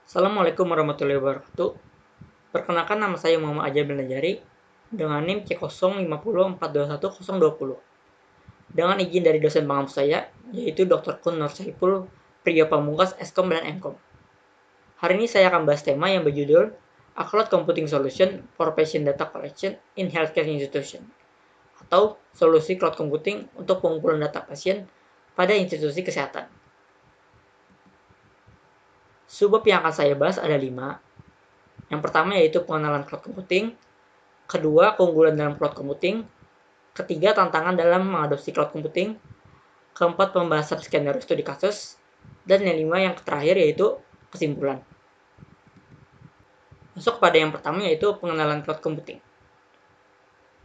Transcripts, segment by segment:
Assalamualaikum warahmatullahi wabarakatuh. Perkenalkan, nama saya Muhammad Ajay bin Najari dengan NIM C050421020. Dengan izin dari dosen pengampu saya, yaitu Dr. Kun Nur Saiful Priyo Pamungkas Eskom dan Mkom. Hari ini saya akan bahas tema yang berjudul A Cloud Computing Solution for Patient Data Collection in Healthcare Institution, atau solusi cloud computing untuk pengumpulan data pasien pada institusi kesehatan. Subbab yang akan saya bahas ada 5. Yang pertama yaitu pengenalan cloud computing, kedua keunggulan dalam cloud computing, ketiga tantangan dalam mengadopsi cloud computing, keempat pembahasan skenario studi kasus, dan yang 5 yang terakhir yaitu kesimpulan. Masuk pada yang pertama yaitu pengenalan cloud computing.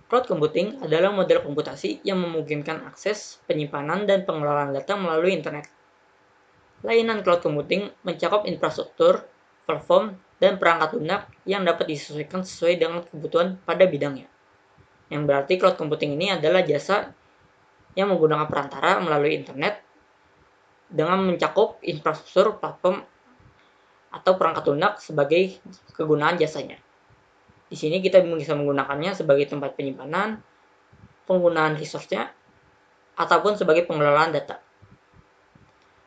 Cloud computing adalah model komputasi yang memungkinkan akses, penyimpanan, dan pengelolaan data melalui internet. Layanan cloud computing mencakup infrastruktur, platform, dan perangkat lunak yang dapat disesuaikan sesuai dengan kebutuhan pada bidangnya. Yang berarti cloud computing ini adalah jasa yang menggunakan perantara melalui internet dengan mencakup infrastruktur, platform, atau perangkat lunak sebagai kegunaan jasanya. Di sini kita bisa menggunakannya sebagai tempat penyimpanan, penggunaan resource-nya, ataupun sebagai pengelolaan data.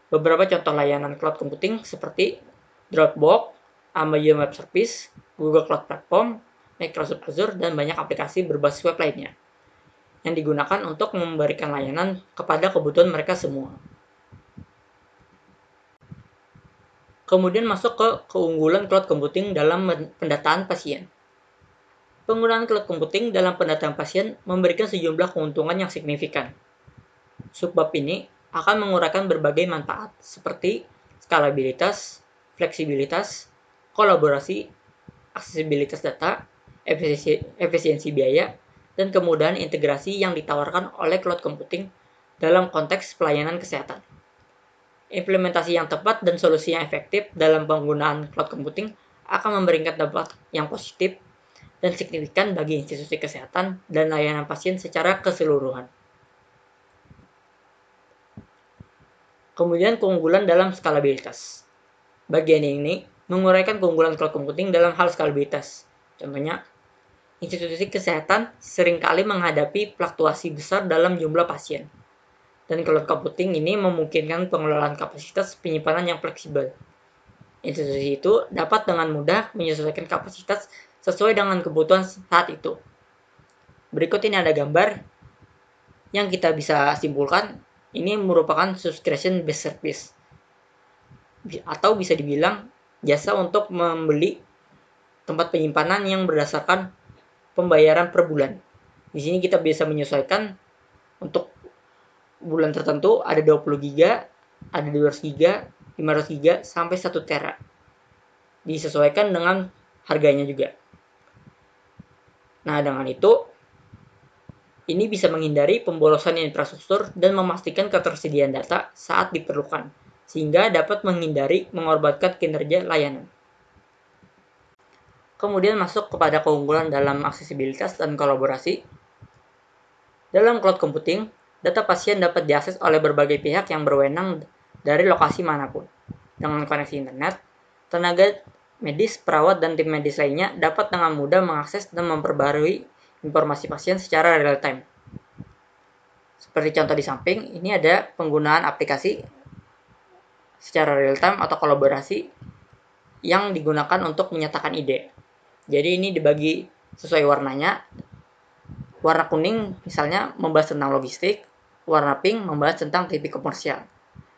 Beberapa contoh layanan cloud computing seperti Dropbox, Amazon Web Service, Google Cloud Platform, Microsoft Azure, dan banyak aplikasi berbasis web lainnya yang digunakan untuk memberikan layanan kepada kebutuhan mereka semua. Kemudian masuk ke keunggulan cloud computing dalam pendataan pasien. Penggunaan cloud computing dalam pendataan pasien memberikan sejumlah keuntungan yang signifikan. Subbab ini akan menguraikan berbagai manfaat seperti skalabilitas, fleksibilitas, kolaborasi, aksesibilitas data, efisiensi biaya, dan kemudahan integrasi yang ditawarkan oleh cloud computing dalam konteks pelayanan kesehatan. Implementasi yang tepat dan solusi yang efektif dalam penggunaan cloud computing akan memberikan dampak yang positif dan signifikan bagi institusi kesehatan dan layanan pasien secara keseluruhan. Kemudian keunggulan dalam skalabilitas. Bagian ini menguraikan keunggulan cloud computing dalam hal skalabilitas. Contohnya, institusi kesehatan seringkali menghadapi fluktuasi besar dalam jumlah pasien. Dan cloud computing ini memungkinkan pengelolaan kapasitas penyimpanan yang fleksibel. Institusi itu dapat dengan mudah menyesuaikan kapasitas sesuai dengan kebutuhan saat itu. Berikut ini ada gambar yang kita bisa simpulkan ini merupakan subscription based service atau bisa dibilang jasa untuk membeli tempat penyimpanan yang berdasarkan pembayaran per bulan. Di sini kita bisa menyesuaikan untuk bulan tertentu ada 20 GB, ada 200 GB, 500 GB, sampai 1 tera. Disesuaikan dengan harganya juga. Nah, dengan itu, ini bisa menghindari pemborosan infrastruktur dan memastikan ketersediaan data saat diperlukan, sehingga dapat menghindari mengorbankan kinerja layanan. Kemudian masuk kepada keunggulan dalam aksesibilitas dan kolaborasi. Dalam cloud computing, data pasien dapat diakses oleh berbagai pihak yang berwenang dari lokasi manapun. Dengan koneksi internet, tenaga medis, perawat, dan tim medis lainnya dapat dengan mudah mengakses dan memperbarui informasi pasien secara real-time. Seperti contoh di samping, ini ada penggunaan aplikasi secara real-time atau kolaborasi yang digunakan untuk menyatakan ide. Jadi ini dibagi sesuai warnanya. Warna kuning misalnya membahas tentang logistik, warna pink membahas tentang TV komersial.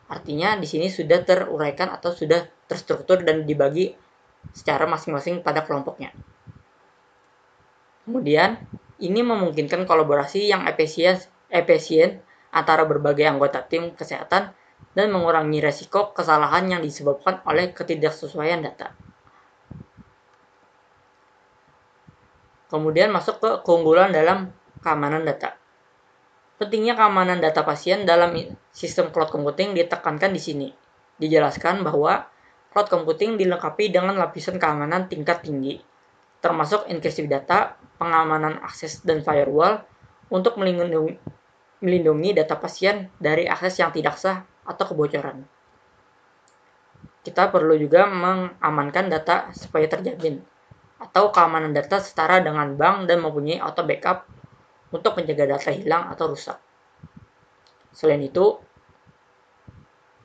Artinya di sini sudah teruraikan atau sudah terstruktur dan dibagi secara masing-masing pada kelompoknya. Kemudian, ini memungkinkan kolaborasi yang efisien antara berbagai anggota tim kesehatan dan mengurangi resiko kesalahan yang disebabkan oleh ketidaksesuaian data. Kemudian masuk ke keunggulan dalam keamanan data. Pentingnya keamanan data pasien dalam sistem cloud computing ditekankan di sini. Dijelaskan bahwa cloud computing dilengkapi dengan lapisan keamanan tingkat tinggi, termasuk enkripsi data, pengamanan akses, dan firewall untuk melindungi data pasien dari akses yang tidak sah atau kebocoran. kita perlu juga mengamankan data supaya terjamin, atau keamanan data setara dengan bank dan mempunyai auto backup untuk mencegah data hilang atau rusak. Selain itu,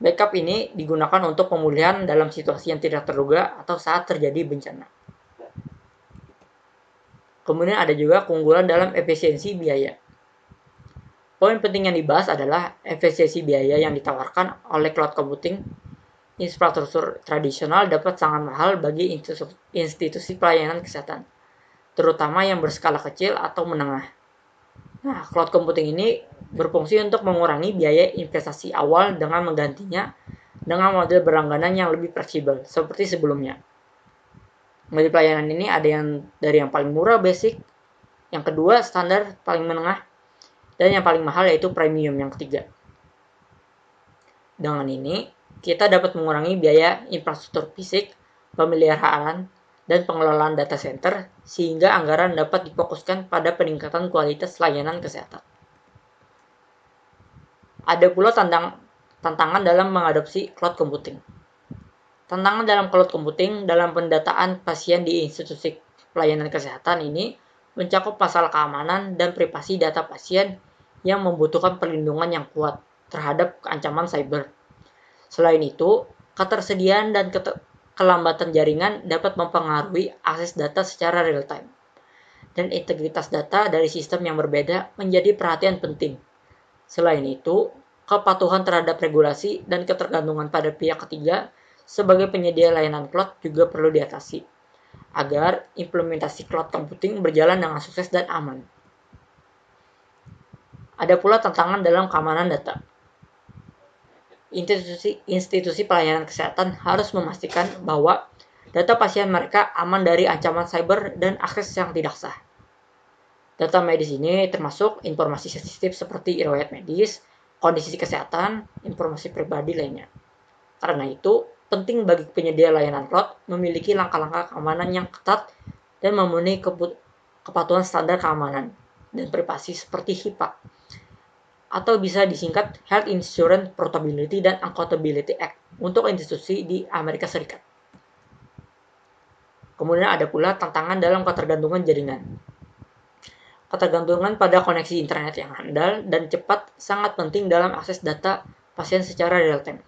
backup ini digunakan untuk pemulihan dalam situasi yang tidak terduga atau saat terjadi bencana. Kemudian ada juga keunggulan dalam efisiensi biaya. Poin penting yang dibahas adalah efisiensi biaya yang ditawarkan oleh cloud computing. Infrastruktur tradisional dapat sangat mahal bagi institusi pelayanan kesehatan, terutama yang berskala kecil atau menengah. Nah, cloud computing ini berfungsi untuk mengurangi biaya investasi awal dengan menggantinya dengan model berlangganan yang lebih fleksibel, seperti sebelumnya. Model pelayanan ini ada yang dari yang paling murah basic, yang kedua standar paling menengah, dan yang paling mahal yaitu premium yang ketiga. Dengan ini, kita dapat mengurangi biaya infrastruktur fisik, pemeliharaan, dan pengelolaan data center, sehingga anggaran dapat difokuskan pada peningkatan kualitas layanan kesehatan. Ada pula tantangan dalam mengadopsi cloud computing. Tantangan dalam cloud computing dalam pendataan pasien di institusi pelayanan kesehatan ini mencakup masalah keamanan dan privasi data pasien yang membutuhkan perlindungan yang kuat terhadap ancaman cyber. Selain itu, ketersediaan dan kelambatan jaringan dapat mempengaruhi akses data secara real-time. Dan integritas data dari sistem yang berbeda menjadi perhatian penting. Selain itu, kepatuhan terhadap regulasi dan ketergantungan pada pihak ketiga sebagai penyedia layanan cloud juga perlu diatasi, agar implementasi cloud computing berjalan dengan sukses dan aman. Ada pula tantangan dalam keamanan data. Institusi pelayanan kesehatan harus memastikan bahwa data pasien mereka aman dari ancaman cyber dan akses yang tidak sah. Data medis ini termasuk informasi sensitif seperti riwayat medis, kondisi kesehatan, informasi pribadi lainnya. Karena itu, penting bagi penyedia layanan cloud memiliki langkah-langkah keamanan yang ketat dan memenuhi kepatuhan standar keamanan dan privasi seperti HIPAA, atau bisa disingkat Health Insurance Portability dan Accountability Act untuk institusi di Amerika Serikat. Kemudian ada pula tantangan dalam ketergantungan jaringan. Ketergantungan pada koneksi internet yang handal dan cepat sangat penting dalam akses data pasien secara real-time.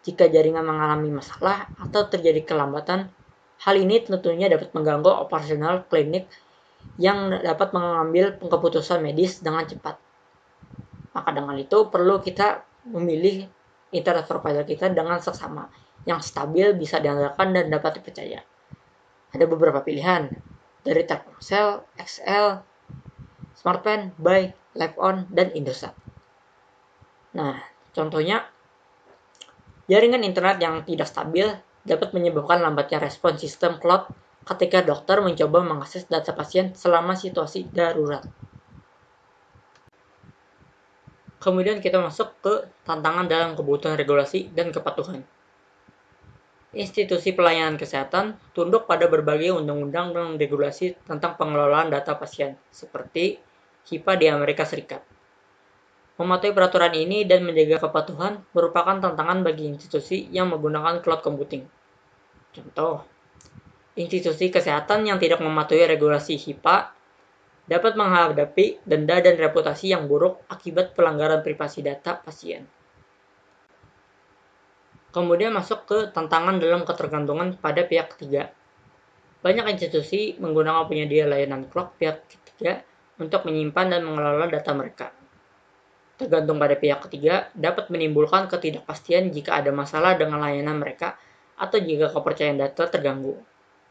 Jika jaringan mengalami masalah atau terjadi kelambatan, hal ini tentunya dapat mengganggu operasional klinik yang dapat mengambil keputusan medis dengan cepat. Maka dengan itu perlu kita memilih internet provider kita dengan seksama, yang stabil, bisa diandalkan, dan dapat dipercaya. Ada beberapa pilihan, dari Telkomsel, XL, Smartfren, Buy, LiveOn, dan Indosat. Nah, contohnya, jaringan internet yang tidak stabil dapat menyebabkan lambatnya respons sistem cloud ketika dokter mencoba mengakses data pasien selama situasi darurat. Kemudian kita masuk ke tantangan dalam kebutuhan regulasi dan kepatuhan. Institusi pelayanan kesehatan tunduk pada berbagai undang-undang dan regulasi tentang pengelolaan data pasien, seperti HIPAA di Amerika Serikat. Mematuhi peraturan ini dan menjaga kepatuhan merupakan tantangan bagi institusi yang menggunakan cloud computing. Contoh, institusi kesehatan yang tidak mematuhi regulasi HIPAA dapat menghadapi denda dan reputasi yang buruk akibat pelanggaran privasi data pasien. Kemudian masuk ke tantangan dalam ketergantungan pada pihak ketiga. Banyak institusi menggunakan penyedia layanan cloud pihak ketiga untuk menyimpan dan mengelola data mereka. Tergantung pada pihak ketiga dapat menimbulkan ketidakpastian jika ada masalah dengan layanan mereka atau jika kepercayaan data terganggu.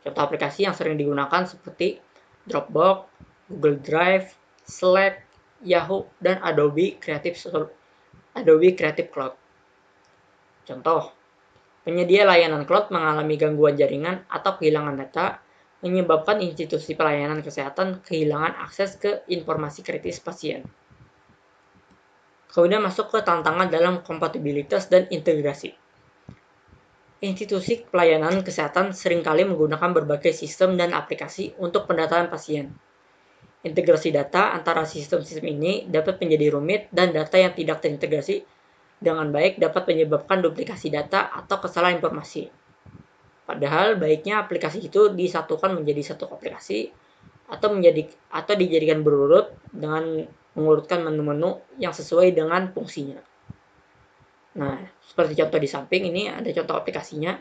Contoh aplikasi yang sering digunakan seperti Dropbox, Google Drive, Slack, Yahoo, dan Adobe Creative Cloud. Contoh, penyedia layanan cloud mengalami gangguan jaringan atau kehilangan data, menyebabkan institusi pelayanan kesehatan kehilangan akses ke informasi kritis pasien. Kemudian masuk ke tantangan dalam kompatibilitas dan integrasi. Institusi pelayanan kesehatan seringkali menggunakan berbagai sistem dan aplikasi untuk pendataan pasien. Integrasi data antara sistem-sistem ini dapat menjadi rumit dan data yang tidak terintegrasi dengan baik dapat menyebabkan duplikasi data atau kesalahan informasi. Padahal baiknya aplikasi itu disatukan menjadi satu aplikasi atau dijadikan berurut dengan mengurutkan menu-menu yang sesuai dengan fungsinya. Nah, seperti contoh di samping ini ada contoh aplikasinya.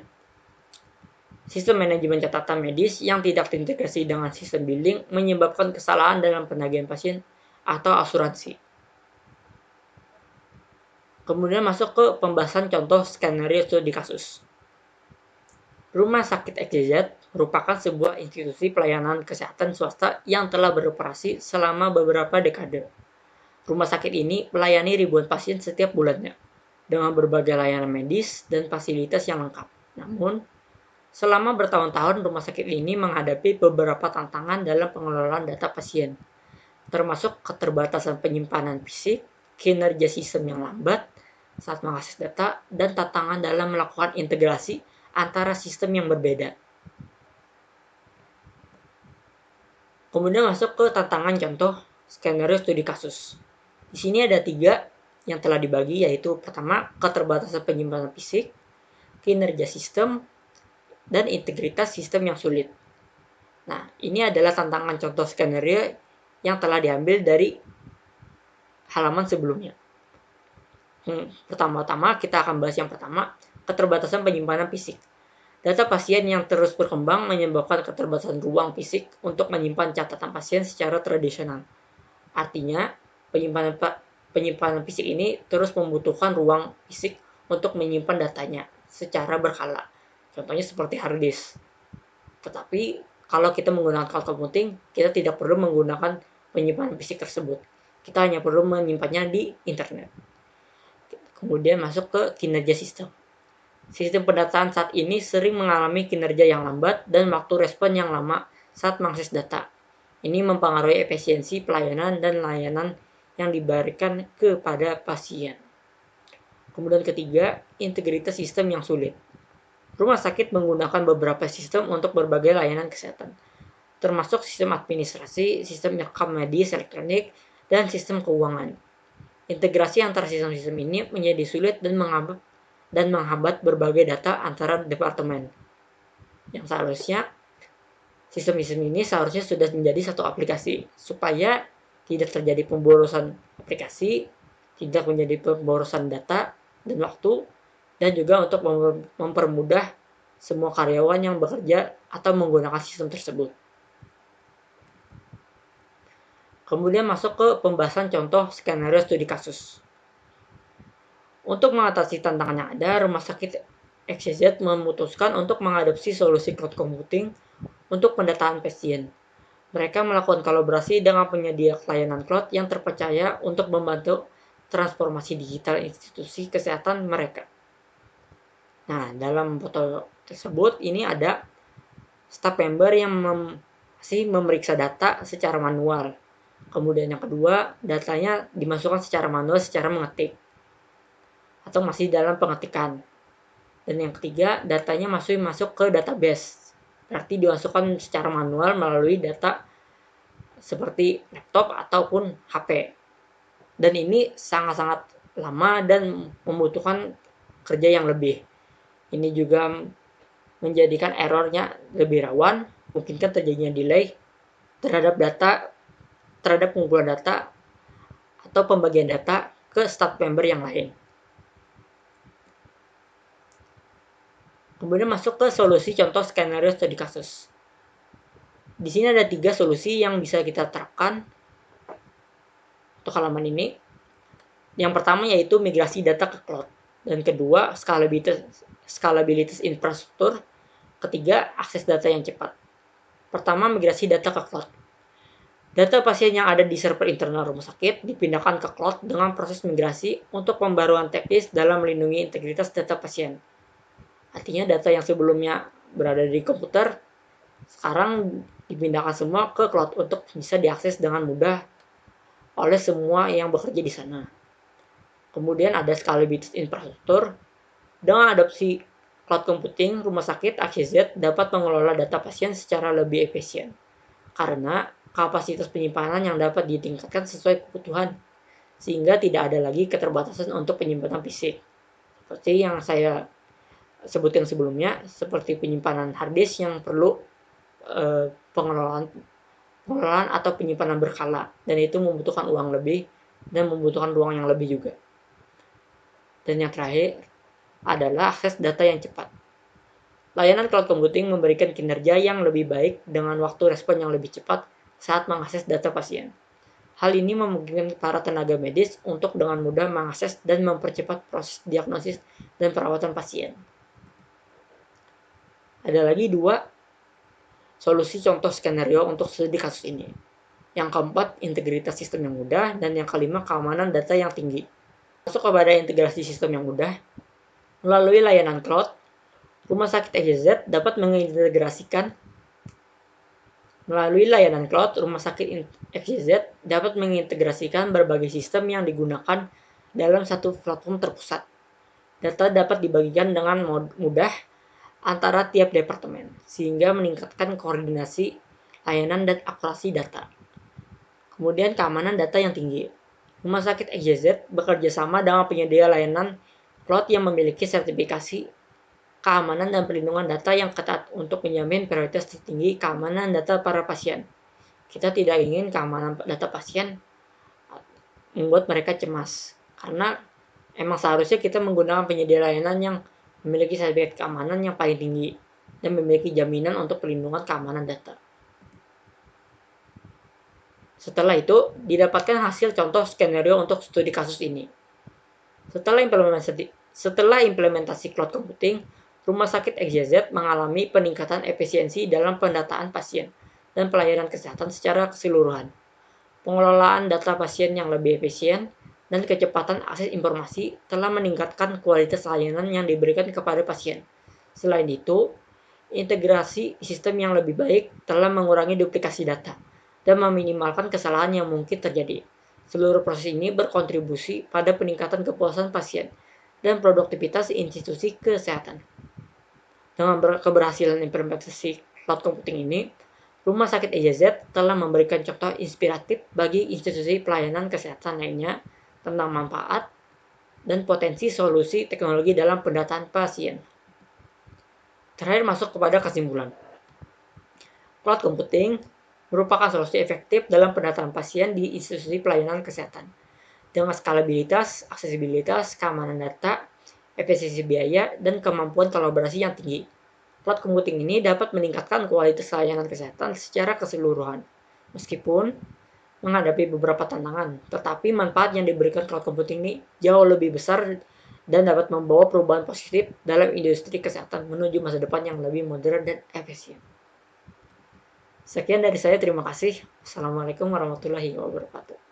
Sistem manajemen catatan medis yang tidak terintegrasi dengan sistem billing menyebabkan kesalahan dalam penagihan pasien atau asuransi. Kemudian masuk ke pembahasan contoh skenario studi kasus. Rumah Sakit XYZ merupakan sebuah institusi pelayanan kesehatan swasta yang telah beroperasi selama beberapa dekade. Rumah sakit ini melayani ribuan pasien setiap bulannya, dengan berbagai layanan medis dan fasilitas yang lengkap. Namun, selama bertahun-tahun rumah sakit ini menghadapi beberapa tantangan dalam pengelolaan data pasien, termasuk keterbatasan penyimpanan fisik, kinerja sistem yang lambat saat mengakses data, dan tantangan dalam melakukan integrasi antara sistem yang berbeda. Kemudian masuk ke tantangan contoh skenario studi kasus. Di sini ada 3 yang telah dibagi, yaitu pertama, keterbatasan penyimpanan fisik, kinerja sistem, dan integritas sistem yang sulit. Nah, ini adalah tantangan contoh skenario yang telah diambil dari halaman sebelumnya. Pertama-tama kita akan bahas yang pertama, keterbatasan penyimpanan fisik. Data pasien yang terus berkembang menyebabkan keterbatasan ruang fisik untuk menyimpan catatan pasien secara tradisional. Artinya, penyimpanan fisik ini terus membutuhkan ruang fisik untuk menyimpan datanya secara berkala. Contohnya seperti hard disk. Tetapi, kalau kita menggunakan cloud computing, kita tidak perlu menggunakan penyimpanan fisik tersebut. Kita hanya perlu menyimpannya di internet. Kemudian masuk ke kinerja sistem. Sistem pendataan saat ini sering mengalami kinerja yang lambat dan waktu respon yang lama saat mengakses data. Ini mempengaruhi efisiensi pelayanan dan layanan yang diberikan kepada pasien. Kemudian ketiga, integritas sistem yang sulit. Rumah sakit menggunakan beberapa sistem untuk berbagai layanan kesehatan, termasuk sistem administrasi, sistem rekam medis elektronik, dan sistem keuangan. Integrasi antara sistem-sistem ini menjadi sulit dan menghambat berbagai data antara departemen. Yang seharusnya sistem-sistem ini seharusnya sudah menjadi satu aplikasi supaya tidak terjadi pemborosan aplikasi, tidak menjadi pemborosan data dan waktu, dan juga untuk mempermudah semua karyawan yang bekerja atau menggunakan sistem tersebut. Kemudian masuk ke pembahasan contoh skenario studi kasus. Untuk mengatasi tantangan yang ada, Rumah Sakit XYZ memutuskan untuk mengadopsi solusi cloud computing untuk pendataan pasien. Mereka melakukan kolaborasi dengan penyedia layanan cloud yang terpercaya untuk membantu transformasi digital institusi kesehatan mereka. Nah, dalam foto tersebut ini ada staff member yang masih memeriksa data secara manual. Kemudian yang kedua, datanya dimasukkan secara manual secara mengetik atau masih dalam pengetikan. Dan yang ketiga, datanya masuk ke database. Berarti dimasukkan secara manual melalui data seperti laptop ataupun HP. Dan ini sangat-sangat lama dan membutuhkan kerja yang lebih. Ini juga menjadikan errornya lebih rawan, mungkin terjadinya delay terhadap pengumpulan data atau pembagian data ke staff member yang lain. Kemudian masuk ke solusi contoh skenario studi kasus. Di sini ada 3 solusi yang bisa kita terapkan untuk halaman ini. Yang pertama yaitu migrasi data ke cloud. Dan kedua, scalabilitas infrastruktur. Ketiga, akses data yang cepat. Pertama, migrasi data ke cloud. Data pasien yang ada di server internal rumah sakit dipindahkan ke cloud dengan proses migrasi untuk pembaruan teknis dalam melindungi integritas data pasien. Artinya data yang sebelumnya berada di komputer, sekarang dipindahkan semua ke cloud untuk bisa diakses dengan mudah oleh semua yang bekerja di sana. Kemudian ada scalabilitas infrastruktur. Dengan adopsi cloud computing, rumah sakit XYZ dapat mengelola data pasien secara lebih efisien. Karena kapasitas penyimpanan yang dapat ditingkatkan sesuai kebutuhan. sehingga tidak ada lagi keterbatasan untuk penyimpanan fisik. Seperti yang saya sebutkan sebelumnya, seperti penyimpanan hard disk yang perlu pengelolaan atau penyimpanan berkala, dan itu membutuhkan uang lebih dan membutuhkan ruang yang lebih juga. Dan yang terakhir adalah akses data yang cepat. Layanan cloud computing memberikan kinerja yang lebih baik dengan waktu respon yang lebih cepat saat mengakses data pasien. Hal ini memungkinkan para tenaga medis untuk dengan mudah mengakses dan mempercepat proses diagnosis dan perawatan pasien. Ada lagi 2 solusi contoh skenario untuk studi kasus ini. Yang keempat, integritas sistem yang mudah, dan yang kelima, keamanan data yang tinggi. Masuk kepada integrasi sistem yang mudah, melalui layanan cloud, Rumah Sakit XYZ dapat mengintegrasikan berbagai sistem yang digunakan dalam satu platform terpusat. Data dapat dibagikan dengan mudah antara tiap departemen, sehingga meningkatkan koordinasi layanan dan akurasi data. Kemudian keamanan data yang tinggi. Rumah Sakit XYZ bekerja sama dengan penyedia layanan cloud yang memiliki sertifikasi keamanan dan perlindungan data yang ketat untuk menjamin prioritas tertinggi keamanan data para pasien. Kita tidak ingin keamanan data pasien membuat mereka cemas, karena emang seharusnya kita menggunakan penyedia layanan yang memiliki sertifikat keamanan yang paling tinggi dan memiliki jaminan untuk perlindungan keamanan data. Setelah itu, didapatkan hasil contoh skenario untuk studi kasus ini. Setelah implementasi cloud computing, Rumah Sakit XYZ mengalami peningkatan efisiensi dalam pendataan pasien dan pelayanan kesehatan secara keseluruhan. Pengelolaan data pasien yang lebih efisien dan kecepatan akses informasi telah meningkatkan kualitas layanan yang diberikan kepada pasien. Selain itu, integrasi sistem yang lebih baik telah mengurangi duplikasi data dan meminimalkan kesalahan yang mungkin terjadi. Seluruh proses ini berkontribusi pada peningkatan kepuasan pasien dan produktivitas institusi kesehatan. Dengan keberhasilan implementasi cloud computing ini, Rumah Sakit XYZ telah memberikan contoh inspiratif bagi institusi pelayanan kesehatan lainnya tentang manfaat dan potensi solusi teknologi dalam pendataan pasien. Terakhir, masuk kepada kesimpulan. Cloud computing merupakan solusi efektif dalam pendataan pasien di institusi pelayanan kesehatan. Dengan skalabilitas, aksesibilitas, keamanan data, efisiensi biaya, dan kemampuan kolaborasi yang tinggi. Cloud computing ini dapat meningkatkan kualitas layanan kesehatan secara keseluruhan. Meskipun menghadapi beberapa tantangan, tetapi manfaat yang diberikan cloud computing ini jauh lebih besar dan dapat membawa perubahan positif dalam industri kesehatan menuju masa depan yang lebih modern dan efisien. Sekian dari saya, terima kasih. Assalamualaikum warahmatullahi wabarakatuh.